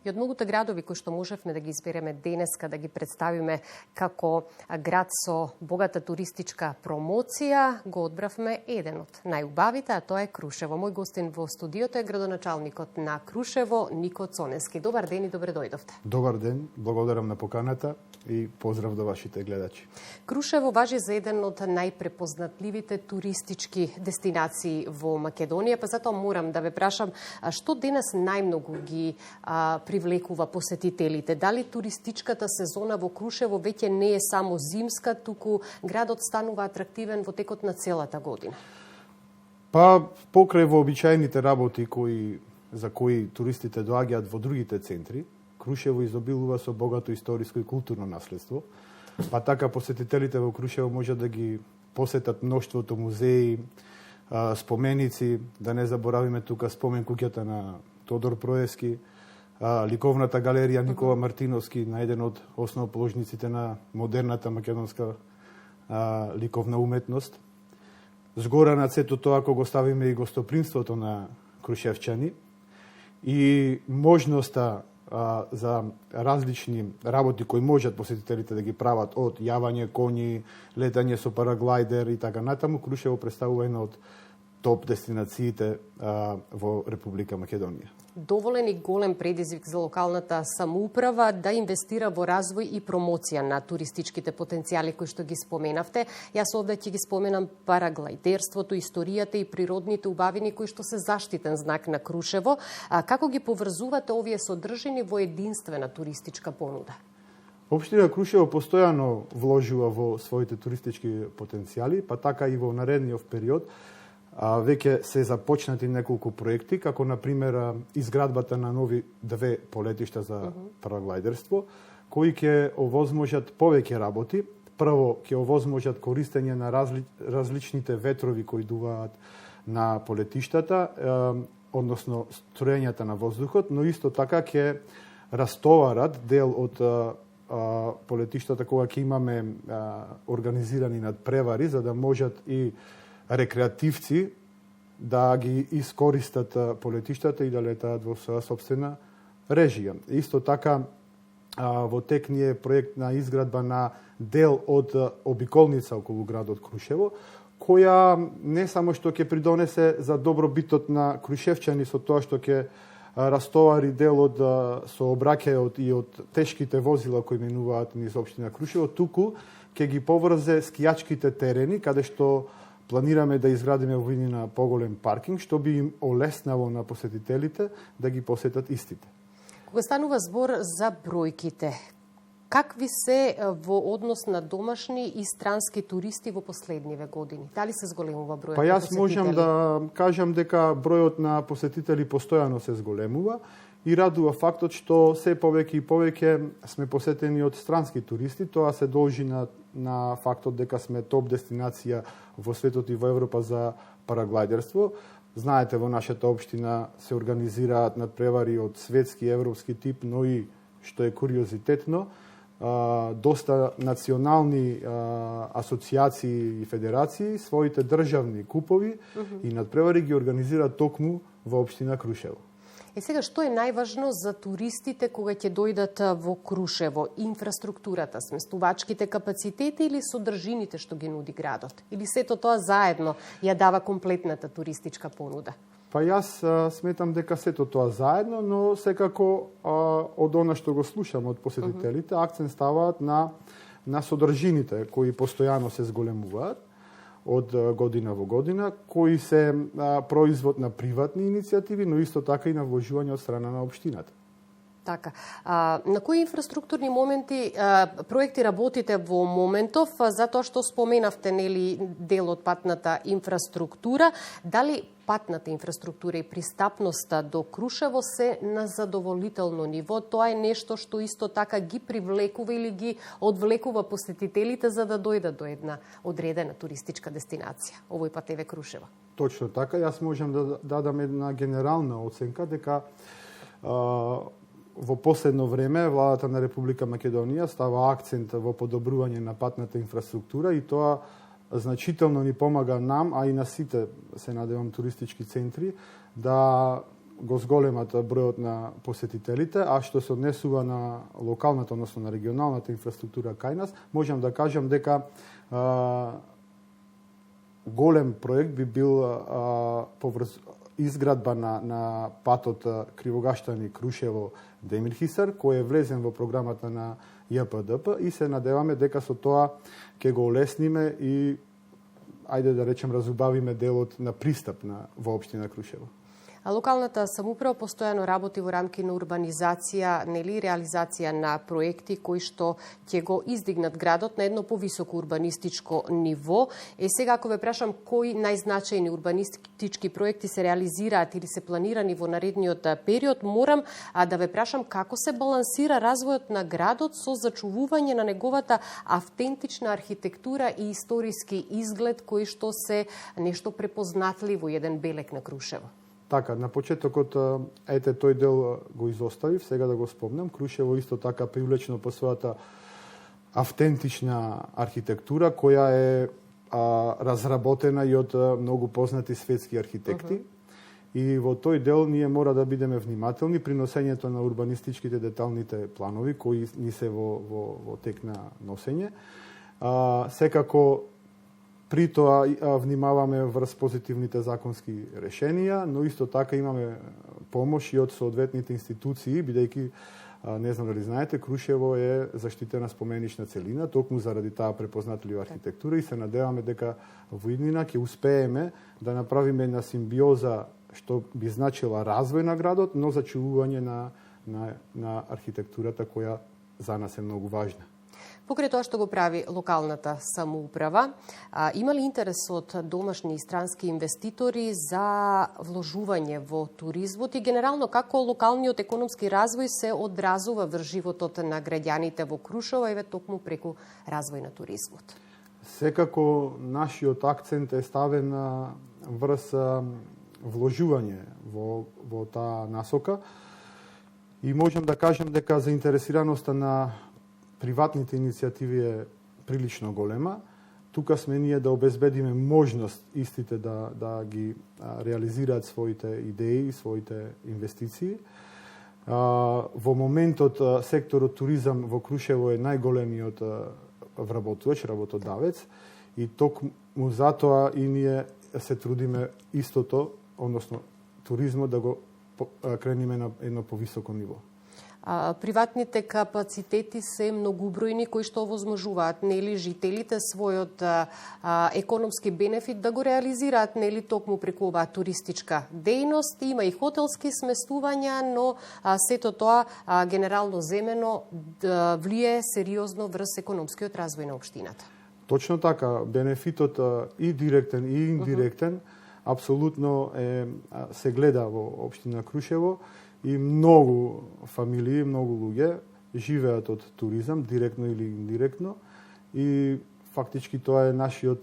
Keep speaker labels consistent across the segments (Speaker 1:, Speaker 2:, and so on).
Speaker 1: И од многуте градови кои што можевме да ги избереме денеска, да ги представиме како град со богата туристичка промоција, го одбравме еден од најубавите, а тоа е Крушево. Мој гостин во студиото е градоначалникот на Крушево, Нико Цоневски. Добар ден и добре дојдовте.
Speaker 2: Добар ден, благодарам на поканата и поздрав до вашите гледачи.
Speaker 1: Крушево важи за еден од најпрепознатливите туристички дестинации во Македонија, па затоа морам да ве прашам што денес најмногу ги привлекува посетителите. Дали туристичката сезона во Крушево веќе не е само зимска, туку градот станува атрактивен во текот на целата година?
Speaker 2: Па покрај вообичаените работи за кои туристите доаѓаат во другите центри, Крушево изобилува со богато историско и културно наследство. Па така посетителите во Крушево можат да ги посетат мноштвото музеи, споменици, да не заборавиме тука спомен куќата на Тодор Проевски, ликовната галерија Никола Мартиновски, на еден од основоположниците на модерната македонска ликовна уметност. Згора на сето тоа, ако го ставиме и гостопримството на крушевчани и можноста за различни работи кои можат посетителите да ги прават, од јавање коњи, летање со параглайдер и така натаму, Крушево представува една од топ дестинациите во Република Македонија.
Speaker 1: Доволен и голем предизвик за локалната самоуправа да инвестира во развој и промоција на туристичките потенцијали кои што ги споменавте. Јас овде ќе ги споменам параглайдерството, историјата и природните убавини кои што се заштитен знак на Крушево. Како ги поврзувате овие содржини во единствена туристичка понуда?
Speaker 2: Општина Крушево постојано вложува во своите туристички потенцијали, па така и во наредниот период веќе се започнати неколку проекти, како например изградбата на нови 2 полетишта за параглайдерство, кои ќе овозможат повеќе работи. Прво, ќе овозможат користење на различните ветрови кои дуваат на полетиштата, односно струењата на воздухот, но исто така ќе растоварат дел од полетиштата кога ќе имаме организирани надпревари, за да можат и рекреативци да ги искористат полетиштата и да летаат во своја собствена режија. Исто така во тек ни е проект на изградба на дел од обиколница околу градот Крушево, која не само што ќе придонесе за добробитот на крушевчани со тоа што ќе растовари дел од сообраќајот и од тешките возила кои минуваат низ општина Крушево, туку ќе ги поврзе скијачките терени, каде што планираме да изградиме во иднина поголем паркинг, што би им олеснало на посетителите да ги посетат истите.
Speaker 1: Кога станува збор за бројките, какви се во однос на домашни и странски туристи во последниве години? Дали се зголемува бројот на посетители?
Speaker 2: Па јас можам да кажам дека бројот на посетители постојано се зголемува и радува фактот што се повеќе и повеќе сме посетени од странски туристи. Тоа се должи на фактот дека сме топ дестинација во светот и во Европа за параглайдерство. Знаете, во нашата општина се организираат надпревари од светски и европски тип, но и, што е куриозитетно, доста национални асоцијации и федерации своите државни купови и надпревари ги организираат токму во општина Крушево.
Speaker 1: И сега, што е најважно за туристите кога ќе дојдат во Крушево? Инфраструктурата, сместувачките капацитети или содржините што ги нуди градот? Или сето тоа заедно ја дава комплетната туристичка понуда?
Speaker 2: Па јас сметам дека сето тоа заедно, но секако од она што го слушам од посетителите, акцент ставаат на содржините кои постојано се зголемуваат од година во година, кои се производ на приватни иницијативи, но исто така и на вложување од страна на општината.
Speaker 1: Така. На кои инфраструктурни моменти проекти работите во моментов, затоа што споменавте нели дел од патната инфраструктура, дали патната инфраструктура и пристапноста до Крушево се на задоволително ниво? Тоа е нешто што исто така ги привлекува или ги одвлекува посетителите за да дојдат до една одредена туристичка дестинација. Овој пат еве Крушево.
Speaker 2: Точно така, јас можам да дадам една генерална оценка дека во последно време владата на Република Македонија става акцент во подобрување на патната инфраструктура и тоа значително ни помага нам, а и на сите, се надевам, туристички центри да го зголемат бројот на посетителите, а што се однесува на локалната, односно на регионалната инфраструктура кај нас, можам да кажам дека голем проект би бил изградба на патот Кривогаштани-Крушево Демирхисар, кој е влезен во програмата на ЈПДП и се надеваме дека со тоа ќе го олесниме и ајде да речем разубавиме делот на пристап во општина Крушево.
Speaker 1: А локалната самоуправа постојано работи во рамки на урбанизација, нели реализација на проекти кои што ќе го издигнат градот на едно повисоко урбанистичко ниво. Сега ако ве прашам кои најзначајни урбанистички проекти се реализираат или се планирани во наредниот период, морам да ве прашам како се балансира развојот на градот со зачувување на неговата автентична архитектура и историски изглед кои што се нешто препознатливо еден белег на Крушево.
Speaker 2: Така, на почетокот, ете, тој дел го изоставив, сега да го спомнам. Крушево исто така привлечно по својата автентична архитектура, која е разработена и од многу познати светски архитекти. И во тој дел ние мора да бидеме внимателни при носењето на урбанистичките деталните планови, кои ни се во тек на носење. Секако, при тоа внимаваме врз позитивните законски решенија, но исто така имаме помош и од соодветните институции, бидејќи, не знам дали знаете, Крушево е заштитена споменична целина, токму заради таа препознатлива архитектура и се надеваме дека во иднина ќе успееме да направиме една симбиоза што би значила развој на градот, но зачувување на архитектурата која за нас е многу важна.
Speaker 1: Покрај тоа што го прави локалната самоуправа, има ли интерес од домашни и странски инвеститори за вложување во туризмот и генерално како локалниот економски развој се одразува врз животот на граѓаните во Крушево и токму преку развој на туризмот?
Speaker 2: Секако нашиот акцент е ставен врз вложување во таа насока и можам да кажам дека заинтересираноста на приватните иницијативи е прилично голема. Тука сме ние да обезбедиме можност истите да ги реализираат своите идеи, своите инвестиции. Во моментот секторот туризам во Крушево е најголемиот вработувач, работодавец и токму затоа и ние се трудиме истото, односно туризмот да го крениме на едно повисоко ниво.
Speaker 1: Приватните капацитети се многубројни кои што овозможуваат нели жителите својот економски бенефит да го реализираат нели токму преку оваа туристичка дејност. Има и хотелски сместувања, но сето тоа генерално земено влие сериозно врз економскиот развој на општината.
Speaker 2: Точно така, бенефитот и директен и индиректен апсолутно се гледа во општина Крушево. И многу фамилии, многу луѓе живеат од туризам, директно или индиректно. И фактички тоа е нашиот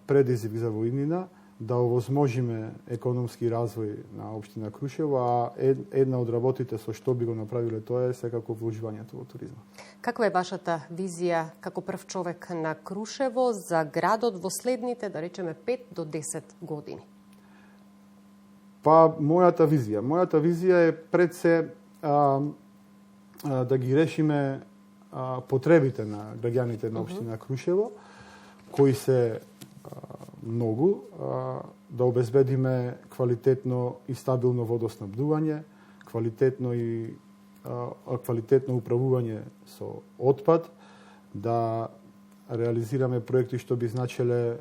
Speaker 2: предизвик за воиднина, да овозможиме економски развој на општина Крушево, а една од работите со што би го направиле тоа е секако вложувањето во туризма.
Speaker 1: Каква е вашата визија како прв човек на Крушево за градот во следните, да речеме, 5 до 10 години?
Speaker 2: Па, мојата визија е пред се да ги решиме потребите на граѓаните на општина Крушево, кои се многу, да обезбедиме квалитетно и стабилно водоснабдување, квалитетно управување со отпад, да реализираме проекти што би значеле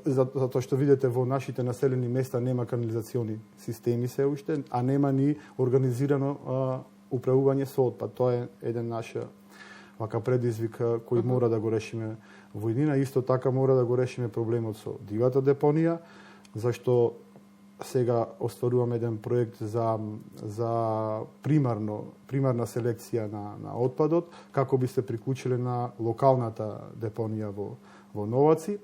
Speaker 2: затоа што видите во нашите населени места нема канализациони системи се уште, а нема ни организирано управување со отпад. Тоа е еден наш предизвик кој мора да го решиме во иднина. Исто така мора да го решиме проблемот со дивата депонија, зашто сега остваруваме еден проект за примарна селекција на отпадот, како би се приклучиле на локалната депонија во Новаци.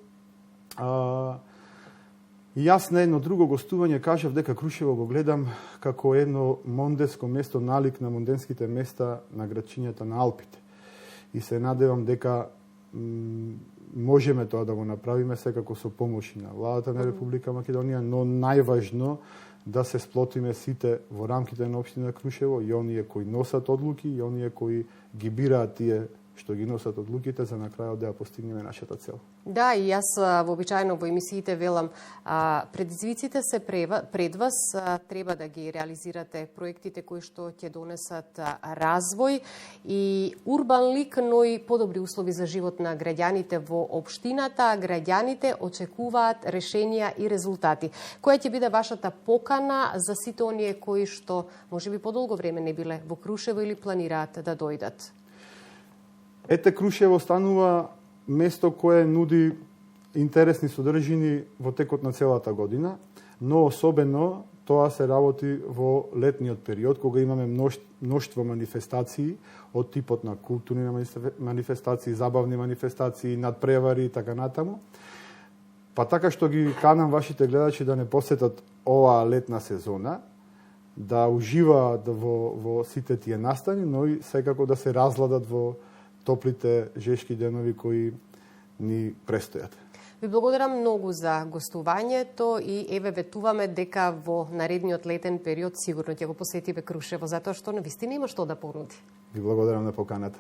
Speaker 2: И јас на едно друго гостување кажав дека Крушево го гледам како едно мондеско место, налик на монденските места на градчињата на Алпите. И се надевам дека можеме тоа да го направиме секако со помош на владата на Република Македонија, но најважно да се сплотиме сите во рамките на општина Крушево, и оние кои носат одлуки, и оние кои ги бираат тие што ги носат одлуките, за на крајот да ја постигнеме нашата цел.
Speaker 1: Да, и јас вообичаено во емисиите велам, предизвиците се пред вас, треба да ги реализирате проектите кои што ќе донесат развој и урбан лик, но и подобри услови за живот на граѓаните во општината. Граѓаните очекуваат решенија и резултати. Која ќе биде вашата покана за сите оние кои што можеби подолго време не биле во Крушево или планираат да дојдат?
Speaker 2: Ете, Крушево станува место кое нуди интересни содржини во текот на целата година, но особено тоа се работи во летниот период, кога имаме мноштво манифестации од типот на културни манифестации, забавни манифестации, надпревари и така натаму. Па така што ги канам вашите гледачи да не посетат оваа летна сезона, да уживаат во сите тие настани, но и секако да се разладат во топлите жешки денови кои ни престојат.
Speaker 1: Ви благодарам многу за гостувањето и еве ветуваме дека во наредниот летен период сигурно ќе го посетиме Крушево, затоа што навистина има што да понуди.
Speaker 2: Ви благодарам на поканата.